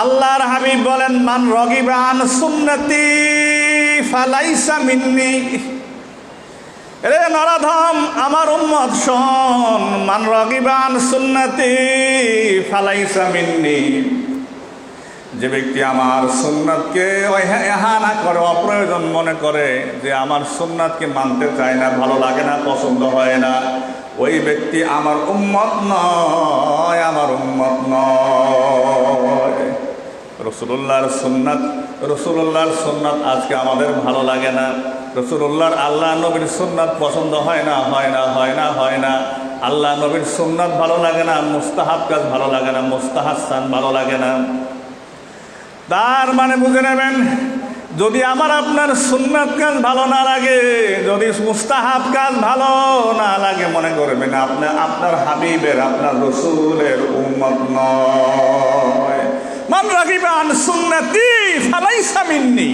আল্লাহর হাবিব বলেন, মান রাগিবা আন সুন্নতি ফালাইসা মিন্নি। রে নরাধম, আমার উম্মত শোন, মান রাগিবা আন সুন্নতি ফালাইসা মিন্নি। যে ব্যক্তি আমার সুন্নাতকে ইহানা করে, অপ্রয়োজন মনে করে, যে আমার সুন্নাতকে মানতে চায় না, ভালো লাগে না, পছন্দ হয় না, ওই ব্যক্তি আমার উম্মত নয়, আমার উম্মত নয়। রসুলুল্লাহর সুন্নাত আজকে আমাদের ভালো লাগে না। রসুলুল্লাহর আল্লাহ নবীর সুন্নাত পছন্দ হয় না, হয় না, হয় না, হয় না। আল্লাহ নবীর সুন্নাত ভালো লাগে না, মুস্তাহাব কাজ ভালো লাগে না, মুস্তাহাসান ভালো লাগে না। তার মানে বুঝে নেবেন, যদি আমার আপনার সুন্নাত কাজ ভালো না লাগে, যদি মুস্তাহাব কাজ ভালো না লাগে, মনে করবেন আপনার হাবিবের, আপনার রসুলের উম্মত নয়। মান রাগিবা আন সুন্নতি ফালাইসা মিন্নি।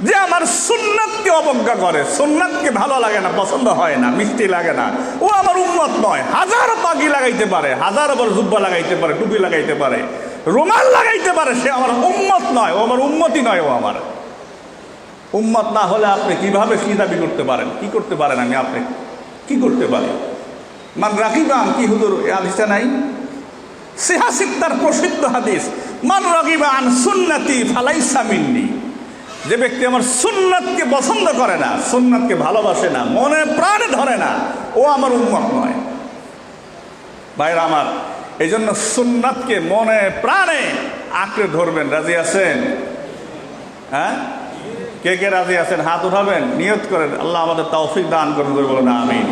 যে আমার সুন্নাতকে অবজ্ঞা করে, সুন্নাতকে ভালো লাগে না, পছন্দ হয় না, মিষ্টি লাগে না, ও আমার উম্মত নয়। হাজার পাগড়ি লাগাইতে পারে, হাজার বড় জুব্বা লাগাইতে পারে, টুপি লাগাইতে পারে, রুমাল লাগাইতে পারে, সে আমার উম্মত নয়, ও আমার উম্মতই নয়। ও আমার উম্মত না হলে আপনি কিভাবে কি দাবি করতে পারেন? কি করতে পারেন? আমি আপনি কি করতে পারি? মান রাগিবান, কি হুজুর এ হাদিসটা নাই? সিহাসিত্তার প্রসিদ্ধ হাদিস, মান রাগিবান সুন্নতি ফালাইসা মিন্নি। যে ব্যক্তি আমার সুন্নাতকে পছন্দ করে না, সুন্নাতকে ভালোবাসে না, মনে প্রাণে ধরে না, ও আমার উম্মত নয়। ভাইরা আমার, এই জন্য সুন্নাতকে মনে প্রাণে আঁকড়ে ধরবেন। রাজি আছেন? হ্যাঁ, কে কে রাজি আছেন? হাত উঠাবেন, নিয়ত করেন, আল্লাহ আমাদের তৌফিক দান করুন, বলুন আমিন।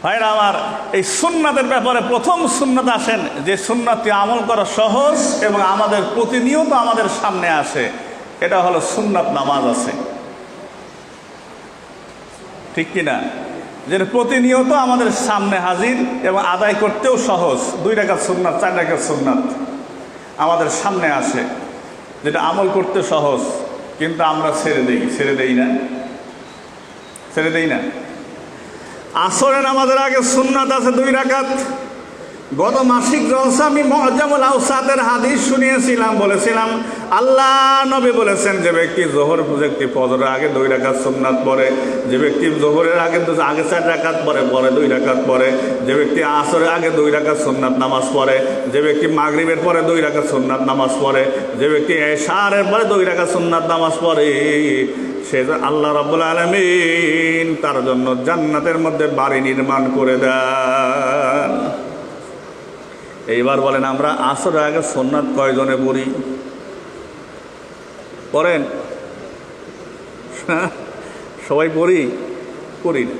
ভাইরা আমার, এই সুন্নাতের ব্যাপারে প্রথম সুন্নাত আসেন, যে সুন্নাতটি আমল করা সহজ এবং আমাদের প্রতিনিয়ত আমাদের সামনে আসে, এটা হলো সুন্নাত নামাজ আছে। ঠিক কিনা? যেটা প্রতিনিয়ত আমাদের সামনে হাজির এবং আদায় করতেও সহজ। 2 রাকাত সুন্নাত, 4 রাকাত সুন্নাত আমাদের সামনে আসে, যেটা আমল করতে সহজ, কিন্তু আমরা ছেড়ে দেই না। আসরের আমাদের আগে সুন্নাত আছে 2 রাকাত। গত মাসিক জলসা আমি মুআজ্জামুল আওসাতের হাদিস শুনিয়েছিলাম, বলেছিলাম আল্লাহ নবী বলেছেন, যে ব্যক্তি ফজরের আগে 2 রাকাত সুন্নাত পড়ে, যে ব্যক্তি জোহরের আগে 4 রাকাত পরে 2 রাকাত পড়ে, যে ব্যক্তি আসরের আগে 2 রাকাত সুন্নাত নামাজ পড়ে, যে ব্যক্তি মাগরিবের পরে 2 রাকাত সুন্নাত নামাজ পড়ে, যে ব্যক্তি এশারের পরে 2 রাকাত সুন্নাত নামাজ পড়ে, সে আল্লাহ রাব্বুল আলামিন তার জন্য জান্নাতের মধ্যে বাড়ি নির্মাণ করে দেন। এইবার বলেন, আমরা আসরের আগে সুন্নাত কয়জনে পড়ি? পড়েন? সবাই পড়ি না।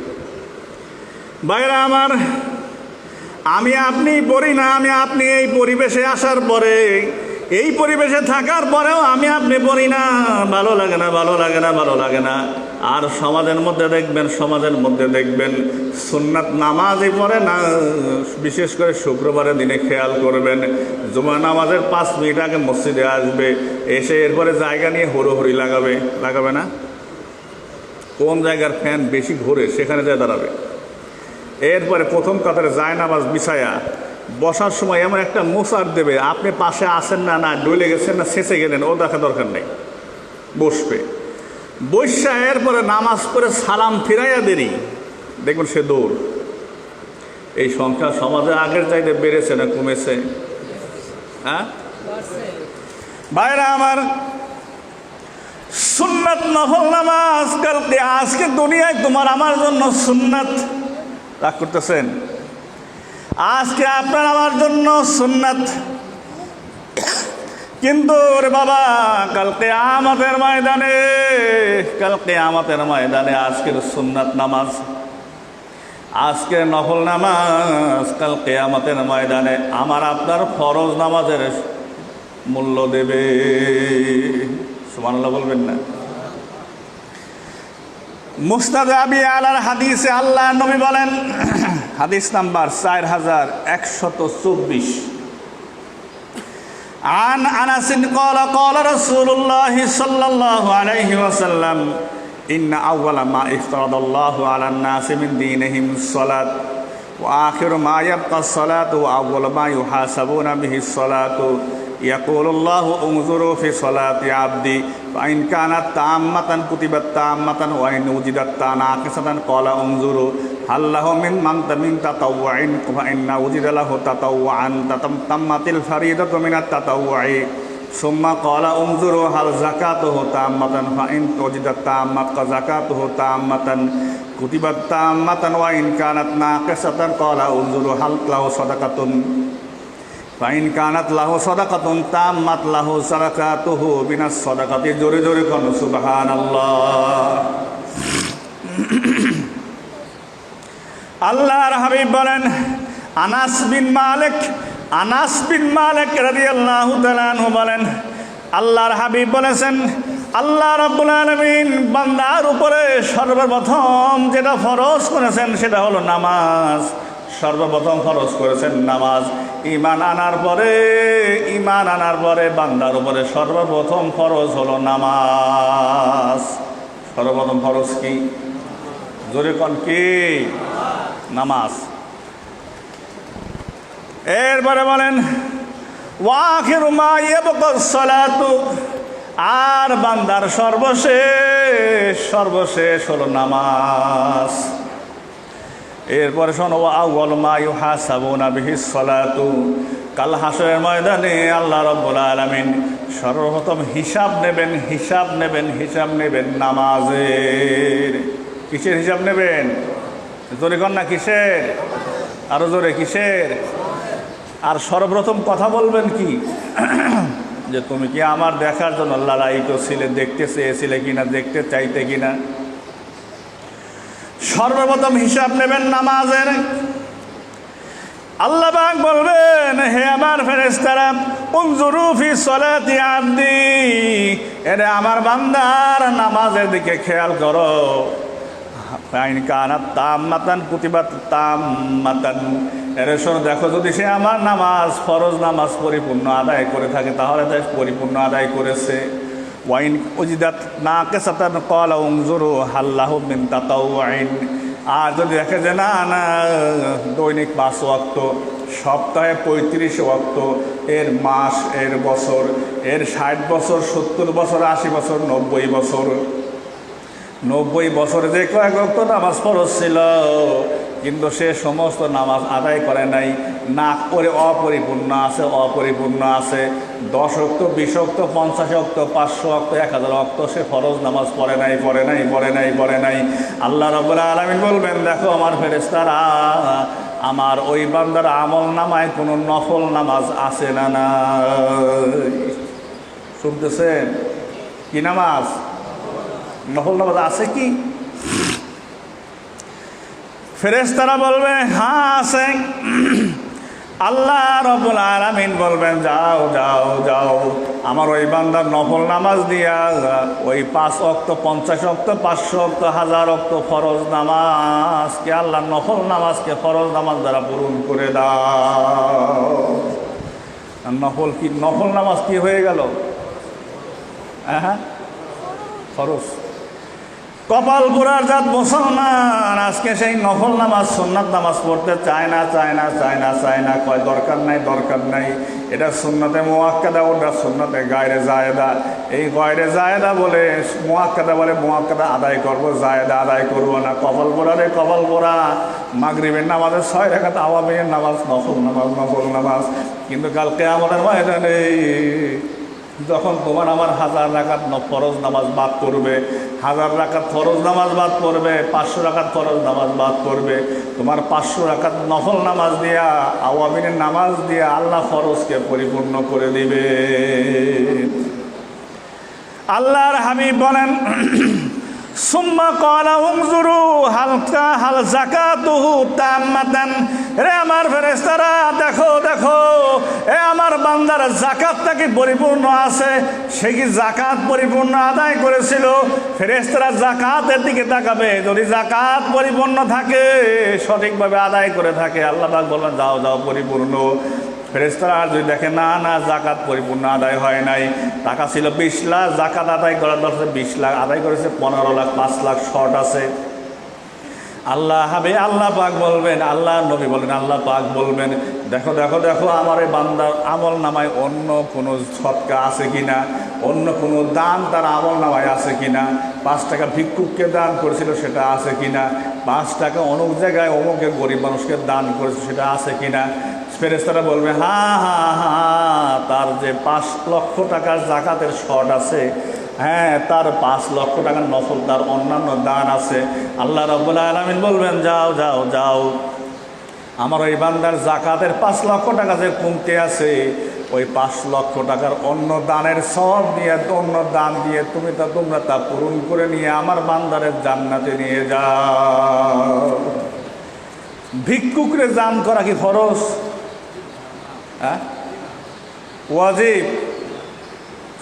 ভাইরা আমার, আমি আপনি পড়ি না। আমি আপনি এই পরিবেশে আসার পরে, এই পরিবেশে থাকার পরেও আমি আপনি পড়ি না। ভালো লাগে না। আর সমাজের মধ্যে দেখবেন সুন্নাত নামাজই পড়ে না। বিশেষ করে শুক্রবারের দিনে খেয়াল করবেন, জুমা নামাজের 5 মিনিট আগে মসজিদে আসবে, এসে এরপরে জায়গা নিয়ে হুড়োহুড়ি লাগাবে না? কোন জায়গার ফ্যান বেশি ঘুরে সেখানে যায় দাঁড়াবে। এরপরে প্রথম কাতারে জায়নামাজ বিছায়া বসার সময় এমন একটা মোসার দেবে, আপনি পাশে আসেন না ডলে গেছেন না শেষে গেলেন, ও দেখা দরকার নেই, বসবে। বৈশা এরপরে নামাজ পড়ে সালাম ফিরাইয়া দেরি, দেখবেন সে দৌড়। এই সংখ্যা সমাজে আগের চাইতে বেড়েছে না কমেছে? হ্যাঁ ভাইরা আমার, সুন্নাত নফল নামাজ কালকে আজকে দুনিয়ায় তোমার আমার জন্য সুন্নাত। রাগ করতেছেন? আজকে আপনার আমার জন্য সুন্নাত, কিন্তু রে বাবা কালকে আমাদের ময়দানে আজকের সুন্নাত নামাজ, আজকে নফল নামাজ কালকে আমাদের ময়দানে আমার আপনার ফরজ নামাজের মূল্য দেবে। সুবহানাল্লাহ বলবেন না? মুসনাদ আবি আলার হাদিসে আল্লাহ নবী বলেন, হাদিস নাম্বার 4124, আন আনাসিন ক্বালা ক্বালা রাসূলুল্লাহ সাল্লাল্লাহু আলাইহি ওয়াসাল্লাম, ইন্না আউওয়ালা মা ইফতারাদাল্লাহু আলান নাসি মিন দীনিহিম সালাত ওয়া আখিরু মা ইয়াবকা সালাতু ওয়া আউওয়ালু মা ইউহাসাবুনা বিহি সালাতু ইয়াকুলুল্লাহু উনজুরু ফি সলাতি আবদি ফাইন কানাত তাম্মাতান কুতিবাত তাম্মাতান ওয়া ইন উজিদাত নাকিসাতান ক্বালা উনজুরু হাল লাহু মিন মানতামিন তাতাওয়ুইন ফা ইন্না উজিদা লাহু তাতাওয়ুআন তাম্মাতিল ফারিদাতু মিনাত তাতাওয়ুই সুম্মা ক্বালা উনজুরু হাল যাকাতুহু তাম্মাতান ফা ইন উজিদাত তাম্মাত কা যাকাতুহু তাম্মাতান কুতিবাত তাম্মাতান ওয়া ইন কানাত নাকিসাতান ক্বালা উনজুরু হাল লাহু সাদাকাতুন ফাইন কানাত লাহু সাদাকাতুন তাম্মাত লাহু সাদাকাতুহু বিনাস সাদাকাতি। জোরে জোরে কোন সুবহানাল্লাহ। আল্লাহর হাবিব বলেন, আনাস বিন মালিক রাদিয়াল্লাহু তাআলা আনহু বলেন, আল্লাহর হাবিব বলেছেন, আল্লাহ রাব্বুল আলামিন বান্দার উপরে সর্বপ্রথম যেটা ফরজ করেছেন সেটা হলো নামাজ। সর্বপ্রথম ফরজ করেছেন নামাজ। ঈমান আনার পরে বান্দার উপরে সর্বপ্রথম ফরজ হলো নামাজ। সর্বপ্রথম ফরজ কি? জোরে কোন কি? নামাজ। এরপরে বলেন ওয়া আখিরু মা ইয়াবকাস সালাতু, আর বান্দার সর্বশেষ হলো নামাজ। এরপরে শোনো ওয়া আউয়ালু মা ইউহাসাবুনা বিহিস সালাতু, কাল হাসরের ময়দানে আল্লাহ রাব্বুল আলামিন সর্বপ্রথম হিসাব নেবেন নামাজের। কিসের হিসাব নেবেন? জোরে কর না, কিসের? আরো জোরে, কিসের? আর সর্বপ্রথম কথা বলবেন কি? যে তুমি কি আমার দেখার জন্য লালায়িত ছিলে, দেখতে চেয়েছিলে কিনা, দেখতে চাইতে কিনা। সর্বপ্রথম হিসাব নেবেন নামাজের। আল্লাহ পাক বলবেন, হে আমার ফেরেশতারা, উনজুরু ফি সলাতি আবদি, এরে আমার বান্দার নামাজের দিকে খেয়াল করো। ফাইন কানাত তাম্মাতান কুতিবাত তাম্মাতান, এরে শোনো, দেখো যদি সে আমার ফরজ নামাজ পরিপূর্ণ আদায় করে থাকে তাহলে তাই পরিপূর্ণ আদায় করেছে। ওয়াইন উজিদাত নাকিসাতান ক্বালা উনজুরু হাল লাহু মিন তাতাওয়ুইন, আর যদি দেখে যে না দৈনিক 5 ওয়াক্ত, সপ্তাহে 35 ওয়াক্ত, এর মাস, এর বছর, এর 60 বছর, 70 বছর, 80 বছর, 90 বছর, 90 বছরে যে কয়েক ওয়াক্ত নামাজ ফরজ ছিল কিন্তু সে সমস্ত নামাজ আদায় করে নাই, না করে অপরিপূর্ণ আছে 10 ওয়াক্ত, 20 ওয়াক্ত, 50 ওয়াক্ত, 500 ওয়াক্ত, 1000 ওয়াক্ত সে ফরজ নামাজ পড়ে নাই। আল্লাহ রাব্বুল আলামিন বলবেন, দেখো আমার ফেরেশতারা, আমার ওই বান্দার আমল নামায় কোনো নফল নামাজ আছে না নাই? শুনতেছেন? কি নামাজ? নফল নামাজ আছে কি? ফেরেশতারা বলবে হ্যাঁ আছে। আল্লাহ রাব্বুল আলামিন বলবেন, যাও আমার ওই বান্দার নফল নামাজ দিয়া ওই 5 ওয়াক্ত, 50 ওয়াক্ত, 500 ওয়াক্ত, 1000 ওয়াক্ত ফরজ নামাজকে, আল্লাহ নফল নামাজকে ফরজ নামাজ দ্বারা পূরণ করে দাও। নফল নামাজ কি হয়ে গেল? হ্যাঁ, ফরজ। কপাল পোড়ার জাত মুসলমান আজকে সেই নফল নামাজ, সুন্নাত নামাজ পড়তে চায় না, কয় দরকার নাই। এটা সুন্নাতে মুআক্কাদা, ওটা সুন্নাতে গায়রে জায়েদা। এই গায়রে জায়েদা বলে মুআক্কাদা আদায় করবো, জায়েদা আদায় করবো না। কপাল পোড়া মাগরিবের নামাজে 6 রাকাত, আওয়ামের নামাজ নফল নামাজ। কিন্তু কাল কিয়ামতের ময়দানে যখন তোমার আমার 1000 রাকাত ফরজ নামাজ বাদ করবে, 1000 রাকাত ফরজ নামাজ বাদ করবে, 500 রাকাত ফরজ নামাজ বাদ করবে, তোমার 500 রাকাত নফল নামাজ দিয়া, আওয়ামিনের নামাজ দিয়া আল্লাহ ফরজকে পরিপূর্ণ করে দিবে। আল্লাহর হাবিব বলেন, সুম্মা ক্বালা উনজুরু হাল যাকাতুহু তাম্মাতান, রে আমার ফেরেশতারা, দেখো এ আমার বান্দার যাকাতটা কি পরিপূর্ণ আছে? সে কি যাকাত পরিপূর্ণ আদায় করেছিল? ফেরেশতারা যাকাতের দিকে তাকাবে, যদি যাকাত পরিপূর্ণ থাকে, সঠিকভাবে আদায় করে থাকে, আল্লাহ পাক বলবেন যাও পরিপূর্ণ। ফেরেশতারা আর যদি দেখে না যাকাত পরিপূর্ণ আদায় হয় নাই, টাকা ছিল 20 লাখ, যাকাত আদায় করার দরকার 20 লাখ, আদায় করেছে 15 লাখ, 5 লাখ শর্ট আছে, আল্লাহ হবে, আল্লাহ পাক বলবেন, আল্লাহ নবী বলেন, আল্লাহ পাক বলবেন, দেখো দেখো দেখো আমার এই বান্দার আমল নামায় অন্য কোনো সৎকা আছে কিনা, অন্য কোনো দান তার আমল নামায় আছে কিনা, 5 টাকা ভিক্ষুককে দান করেছিল সেটা আছে কিনা, 5 টাকা অমুক জায়গায় অমুকে গরিব মানুষকে দান করেছে সেটা আছে কিনা। ফেরেশতারা বলবে হ্যাঁ হ্যাঁ হ্যাঁ, তার যে 5 লক্ষ টাকার জাকাতের শর্ট আছে, হ্যাঁ তার 5 লক্ষ টাকার নফল তার অন্যান্য দান আছে। আল্লাহ রাব্বুল আলামিন বলবেন যাও যাও যাও, আমার ওই বান্দার জাকাতের 5 লক্ষ টাকা যে কমতে আছে, ওই 5 লক্ষ টাকার অন্য দানের সব দিয়ে, অন্য দান দিয়ে তোমরা তা পূরণ করে নিয়ে আমার বান্দারের জান্নাতে নিয়ে যাও। ভিক্ষুকরে দান করা কি ফরজ? হ্যাঁ ওয়াজিব,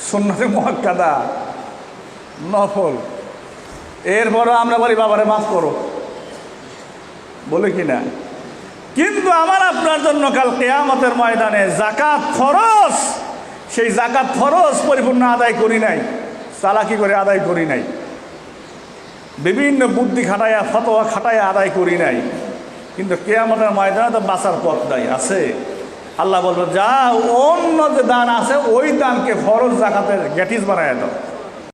সুন্নতে মুআক্কাদা, নফল। এরপরও আমরা বলি বাবারে মাফ করো, বলে কি না? কিন্তু আমার আপনার জন্য কাল কিয়ামতের ময়দানে জাকাত ফরজ, সেই জাকাত ফরজ পরিপূর্ণ আদায় করি নাই, চালাকি করে আদায় করি নাই, বিভিন্ন বুদ্ধি খাটাইয়া ফতোয়া খাটাইয়া আদায় করি নাই, কিন্তু কিয়ামতের ময়দানে তো বাঁচার পথ নাই, আছে। আল্লাহ বলবে যা অন্য যে দান আছে ওই দানকে ফরজ জাকাতের গ্যাটিস বানায় দাও।